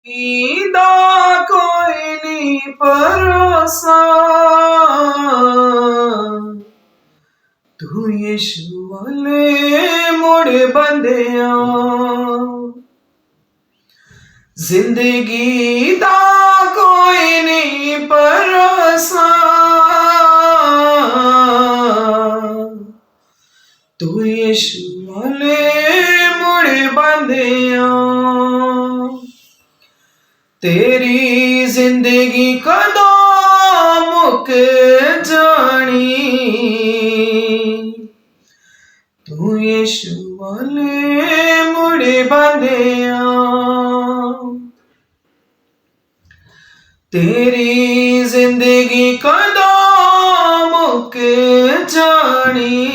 ईदा कोई नहीं भरोसा तू यीशु वाले मुड़ बंदिया जिंदगी दा कोई नहीं भरोसा तू यीशु वाले मुड़ बंदिया तेरी जिंदगी कदों मुक जानी तू यीशु वाले मुड़े बंदिया तेरी जिंदगी कदों मुक जानी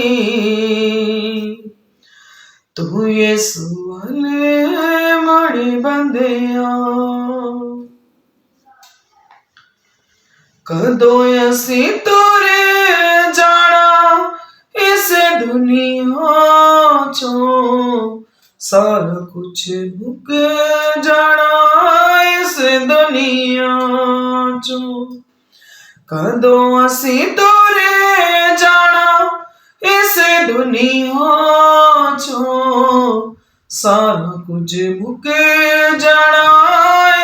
तू यीशु वाले मुड़े बंदिया कदों असी तुरे जाना इस दुनिया चों सारा कुछ मुक जाना इस दुनिया चों कदों असी तुरे जाना इस दुनिया चों सारा कुछ मुक जाना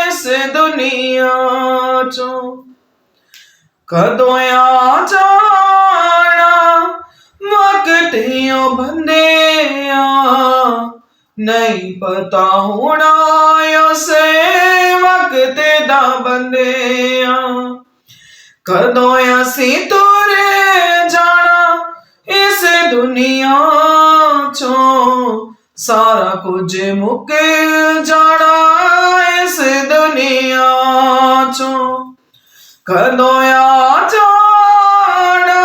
इस दुनिया चों कदों आ जाना वक्तियों बंदिया नहीं पता होना उसे वक्त दा बंदिया कदों असी तुरे जाना इस दुनिया चों सारा कुछ मुक जाना इस दुनिया चों कदों आ जाना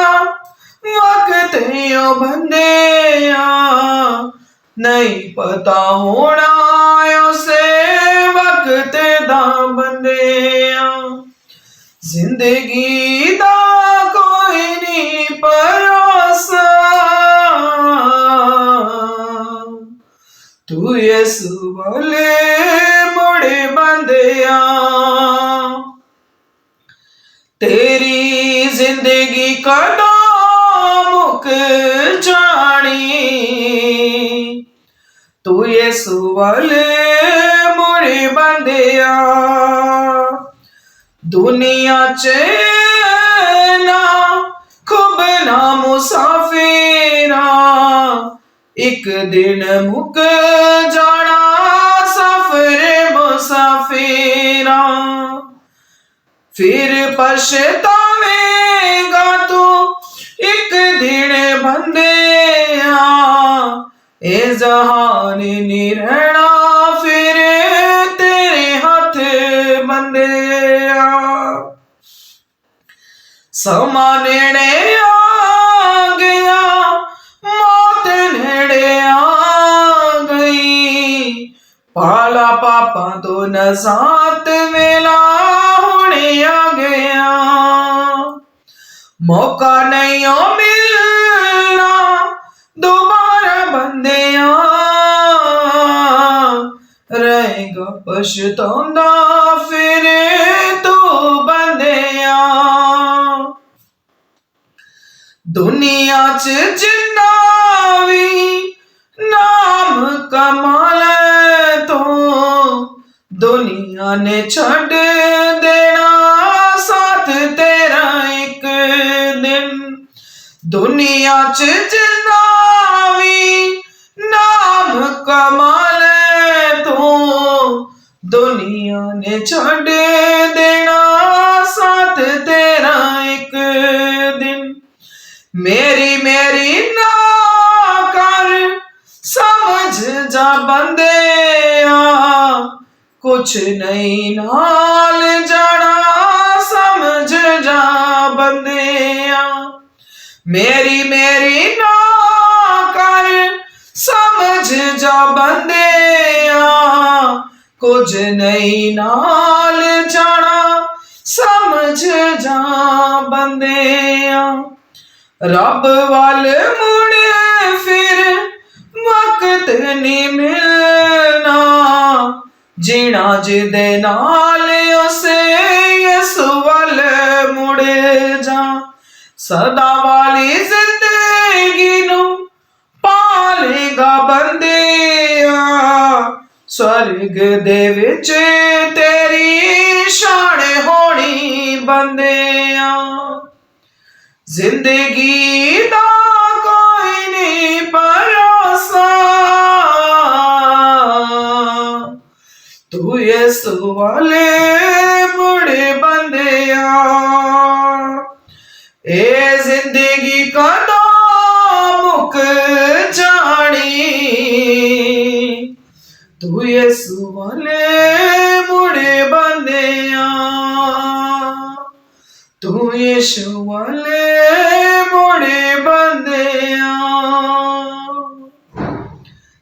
वक्तियों बंदिया नहीं पता होना उसे वक्त दा बंदिया जिंदगी दा कोई नहीं भरोसा तू यीशु वाले मुड़े बंदिया तेरी जिंदगी कदों मुक जानी तू यीशु वाले मुड़े बंदिया दुनिया च ना खूब ना मुसाफिरा एक दिन मुक जाना सफर मुसाफिरा फिर पछतावेगा तू एक दिन बंदिया ए जहान नहीं रहना फिर तेरे हाथ बंदिया समा नेड़े आ गया मौत नेड़े आ गई पाला पापा तो न साथ वेला आ गया मौका नहीं मिलना दोबारा बंदिया रहेगा पछतांदा फिर तू बंदिया दुनिया च जिन्ना भी नाम कमाल तो दुनिया ने छड़ देना साथ तेरा एक दिन दुनिया च जिन्ना भी नाम कमाल तो दुनिया ने छड़ देना साथ तेरा एक दिन मेरी मेरी ना कर समझ जा बंदिया कुछ नहीं नाल जाना समझ जा बंदिया मेरी मेरी ना कर समझ जा बंदिया कुछ नहीं नाल जाना समझ जा बंदिया रब वाल मुड़े फिर वक्त नहीं मिलना जीना जिदे नाल उसे यसु वल मुड़ जा, सदा वाली जिंदगी नू पालेगा बंदिया, स्वर्ग दे विच तेरी शान होनी बंदिया। जिंदगी दा कोई नहीं भरोसा, तू यसु वाले मुड़े बंदिया। ए जिंदगी कदों मुक जानी, तू यसु वाले मुड़े बंदिया, तू यीशु वाले मुड़े बंदिया।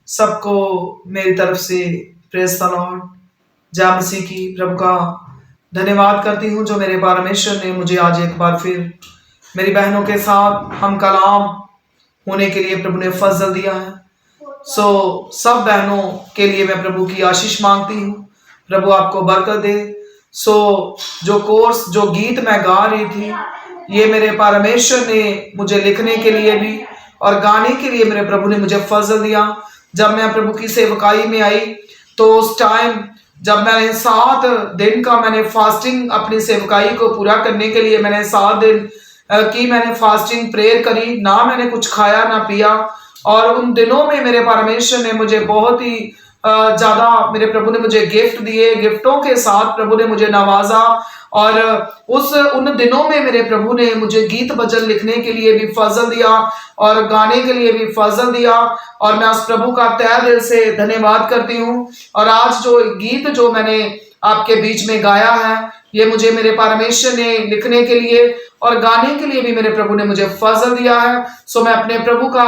सबको मेरी तरफ से प्रेज़ द लॉर्ड, जय मसीह की। प्रभु का धन्यवाद करती हूँ जो मेरे परमेश्वर ने मुझे आज एक बार फिर मेरी बहनों के साथ हम कलाम होने के लिए प्रभु ने फजल दिया है। सब बहनों के लिए मैं प्रभु की आशीष मांगती हूँ, प्रभु आपको बरकत दे। जो कोर्स, जो गीत मैं गा रही थी, ये मेरे परमेश्वर ने मुझे लिखने के लिए भी और गाने के लिए मेरे प्रभु ने मुझे फजल दिया। जब मैं प्रभु की सेवकाई में आई तो उस टाइम जब मैंने 7 दिन का मैंने फास्टिंग अपनी सेवकाई को पूरा करने के लिए मैंने 7 दिन की मैंने फास्टिंग प्रेयर करी, ना मैंने कुछ खाया ना पिया। और उन दिनों में मेरे परमेश्वर ने मुझे बहुत ही ज्यादा, मेरे प्रभु ने मुझे गिफ्ट दिए, गिफ्टों के साथ प्रभु ने मुझे नवाजा। और उन दिनों में मेरे प्रभु ने मुझे गीत भजन लिखने के लिए भी फजल दिया और गाने के लिए भी फजल दिया, और मैं उस प्रभु का तहे दिल से धन्यवाद करती हूँ। और आज जो गीत जो मैंने आपके बीच में गाया है, ये मुझे मेरे परमेश्वर ने लिखने के लिए और गाने के लिए भी मेरे प्रभु ने मुझे फजल दिया है। मैं अपने प्रभु का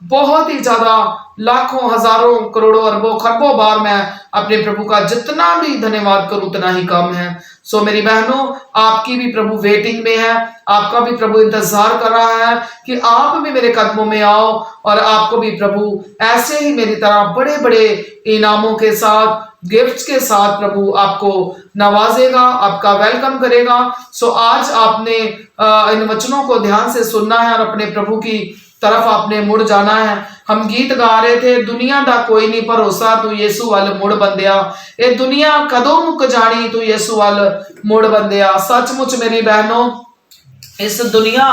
बहुत ही ज्यादा लाखों, हजारों, करोड़ों, अरबों, खरबों बार मैं अपने प्रभु का जितना भी धन्यवाद करूं उतना ही कम है। मेरी बहनों, आपकी भी प्रभु वेटिंग में है, आपका भी प्रभु इंतजार कर रहा है कि आप भी मेरे कदमों में आओ और आपको भी प्रभु ऐसे ही मेरी तरह बड़े बड़े इनामों के साथ, गिफ्ट्स के साथ प्रभु आपको नवाजेगा, आपका वेलकम करेगा। आज आपने इन वचनों को ध्यान से सुनना है और अपने प्रभु की तरफ आपने मुड़ जाना है। हम गीत गा रहे थे, दुनिया दा कोई नहीं भरोसा, तू यीशु वाल मुड़ बंदिया। ये दुनिया कदों मुक जानी, तू यीशु वाल मुड़ बंदिया। सचमुच मेरी बहनों, इस दुनिया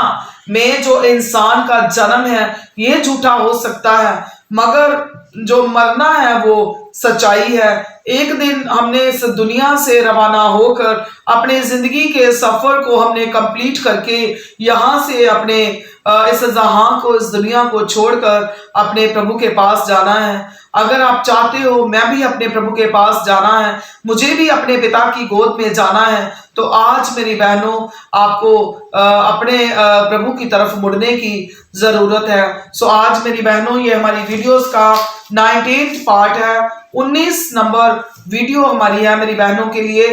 में जो इंसान का जन्म है ये झूठा हो सकता है, मगर जो मरना है वो सच्चाई है। एक दिन हमने इस दुनिया से रवाना होकर अपने जिंदगी के सफर को हमने कंप्लीट करके यहाँ से अपने इस जहां को, इस दुनिया को छोड़कर अपने प्रभु के पास जाना है। अगर आप चाहते हो मैं भी अपने प्रभु के पास जाना है, मुझे भी अपने पिता की गोद में जाना है, तो आज मेरी बहनों आपको अपने प्रभु की तरफ मुड़ने की जरूरत है। आज मेरी बहनों, ये हमारी वीडियोस का 19th पार्ट है, 19 नंबर वीडियो हमारी है मेरी बहनों के लिए।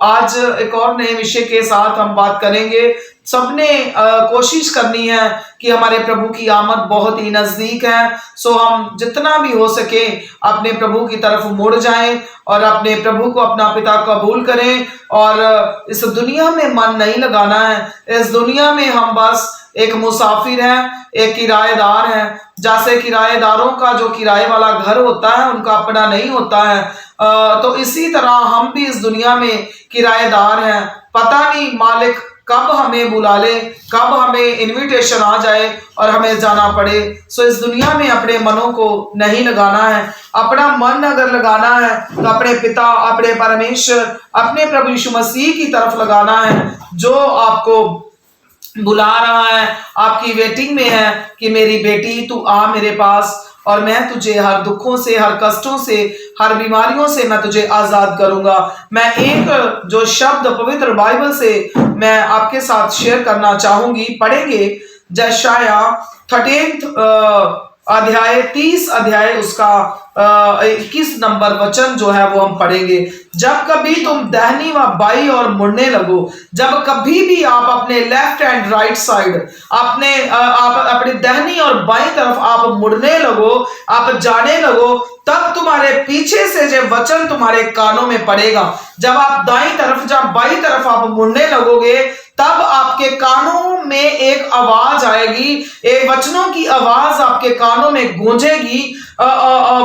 आज एक और नए विषय के साथ हम बात करेंगे। सबने कोशिश करनी है कि हमारे प्रभु की आमद बहुत ही नजदीक है। हम जितना भी हो सके अपने प्रभु की तरफ मुड़ जाएं और अपने प्रभु को अपना पिता कबूल करें। और इस दुनिया में मन नहीं लगाना है। इस दुनिया में हम बस एक मुसाफिर हैं, एक किराएदार हैं। जैसे किराएदारों का जो किराए वाला घर होता है उनका अपना नहीं होता है, तो इसी तरह हम भी इस दुनिया में किराएदार हैं। पता नहीं मालिक कब हमें बुला ले, कब हमें इनविटेशन आ जाए और हमें जाना पड़े। इस दुनिया में अपने मनों को नहीं लगाना है। अपना मन अगर लगाना है तो अपने पिता, अपने परमेश्वर, अपने प्रभु यीशु मसीह की तरफ लगाना है, जो आपको बुला रहा है, आपकी वेटिंग में है कि मेरी बेटी तू आ मेरे पास और मैं तुझे हर दुखों से, हर कष्टों से, हर बीमारियों से मैं तुझे आजाद करूंगा। मैं एक जो शब्द पवित्र बाइबल से मैं आपके साथ शेयर करना चाहूंगी, पढ़ेंगे यशाया 13 अध्याय 30 अध्याय उसका 21 नंबर वचन जो है वो हम पढ़ेंगे। जब कभी तुम दाहिनी व बाई और मुड़ने लगो, जब कभी भी आप अपने लेफ्ट एंड राइट साइड, आप अपनी दाहिनी और बाई तरफ आप मुड़ने लगो, आप जाने लगो, तब तुम्हारे पीछे से जो वचन तुम्हारे कानों में पड़ेगा। जब आप दाईं तरफ, जब बाईं तरफ आप मुड़ने लगोगे, तब आपके कानों में एक आवाज आएगी, एक वचनों की आवाज आपके कानों में गूंजेगी।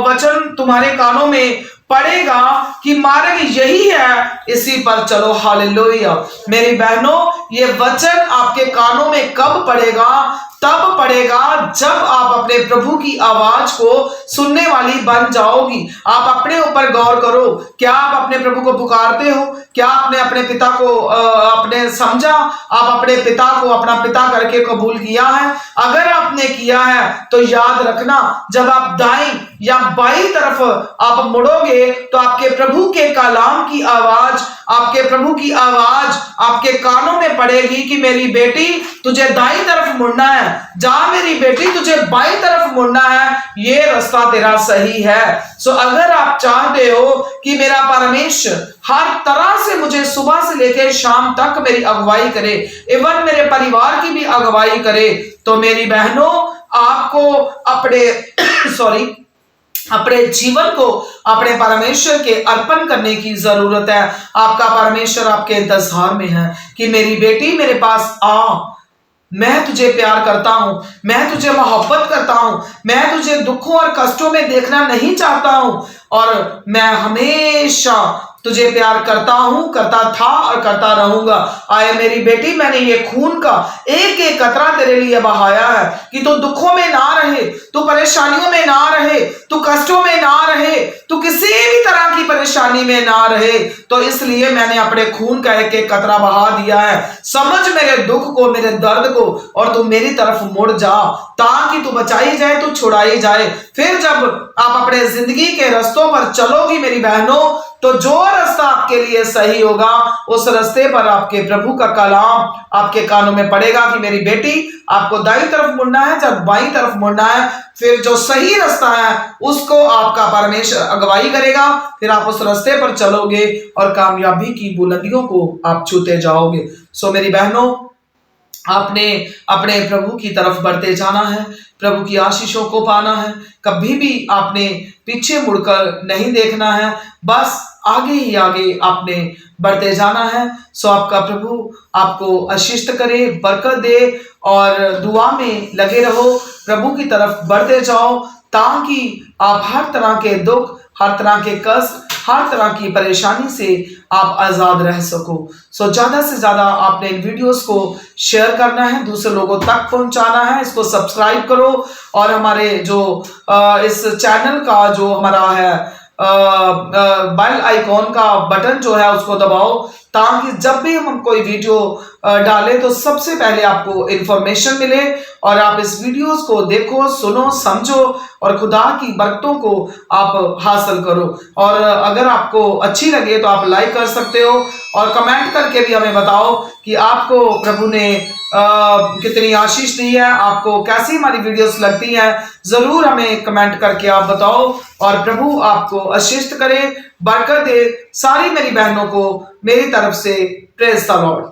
वचन तुम्हारे कानों में पड़ेगा कि मार्ग यही है, इसी पर चलो। हालेलुया। मेरी बहनों, ये वचन आपके कानों में कब पड़ेगा? तब पड़ेगा जब आप अपने प्रभु की आवाज को सुनने वाली बन जाओगी। आप अपने ऊपर गौर करो, क्या आप अपने प्रभु को पुकारते हो? क्या आपने अपने पिता को अपने समझा? आप अपने पिता को अपना पिता करके कबूल किया है? अगर आपने किया है तो याद रखना, जब आप दाईं या बाईं तरफ आप मुड़ोगे तो आपके प्रभु के कलाम की आवाज, आपके प्रभु की आवाज आपके कानों में पड़ेगी कि मेरी बेटी तुझे दाईं तरफ मुड़ना है, जा मेरी बेटी तुझे बाईं तरफ मुड़ना है, ये रास्ता तेरा सही है। सो अगर आप चाहते हो कि मेरा परमेश्वर हर तरह से मुझे सुबह से लेकर शाम तक मेरी अगुवाई करे, इवन मेरे परिवार की भी अगुवाई करे, तो मेरी बहनों आपको अपने अपने जीवन को अपने परमेश्वर के अर्पण करने की जरूरत है। आपका परमेश्वर आपके इंतजार में है कि मेरी बेटी मेरे पास आ, मैं तुझे प्यार करता हूं, मैं तुझे मोहब्बत करता हूं, मैं तुझे दुखों और कष्टों में देखना नहीं चाहता हूं, और मैं हमेशा तुझे प्यार करता हूं, करता था और करता रहूंगा। आए मेरी बेटी, मैंने ये खून का एक एक कतरा तेरे लिए बहाया है कि तू दुखों में ना रहे, तू परेशानियों में ना रहे, तू कष्टों में ना रहे, तू किसी भी तरह की परेशानी में ना रहे। तो इसलिए मैंने अपने खून का एक एक कतरा बहा दिया है। समझ मेरे दुख को, मेरे दर्द को, और तू मेरी तरफ मुड़ जा, ताकि तू बचाई जाए, तू छुड़ाई जाए। फिर जब आप अपने जिंदगी के रास्तों पर चलोगी मेरी बहनों, तो जो रास्ता आपके लिए सही होगा, उस रास्ते पर आपके प्रभु का कलाम आपके कानों में पड़ेगा कि मेरी बेटी आपको दाईं तरफ मुड़ना है, जब बाईं तरफ मुड़ना है। फिर जो सही रास्ता है उसको आपका परमेश्वर अगुवाई करेगा, फिर आप उस रास्ते पर चलोगे और कामयाबी की बुलंदियों को आप छूते जाओगे। सो मेरी बहनों, आपने अपने प्रभु की तरफ बढ़ते जाना है, प्रभु की आशीषों को पाना है। कभी भी आपने पीछे मुड़कर नहीं देखना है, बस आगे ही आगे आपने बढ़ते जाना है। सो आपका प्रभु आपको आशीष करे, बरकत दे, और दुआ में लगे रहो, प्रभु की तरफ बढ़ते जाओ, ताकि आप हर तरह के दुख, हर तरह के कष्ट, हर तरह की परेशानी से आप आजाद रह सको। सो ज्यादा से ज्यादा आपने इन वीडियोस को शेयर करना है, दूसरे लोगों तक पहुंचाना है। इसको सब्सक्राइब करो, और हमारे जो इस चैनल का जो हमारा है बेल आइकॉन का बटन जो है उसको दबाओ, ताकि जब भी हम कोई वीडियो डालें तो सबसे पहले आपको इंफॉर्मेशन मिले, और आप इस वीडियोस को देखो, सुनो, समझो, और खुदा की बरकतों को आप हासिल करो। और अगर आपको अच्छी लगे तो आप लाइक कर सकते हो, और कमेंट करके भी हमें बताओ कि आपको प्रभु ने कितनी आशीष दी है, आपको कैसी हमारी वीडियोस लगती हैं। जरूर हमें कमेंट करके आप बताओ, और प्रभु आपको आशीष करे, बरकत दे। सारी मेरी बहनों को मेरी तरफ से प्रेज द लॉर्ड।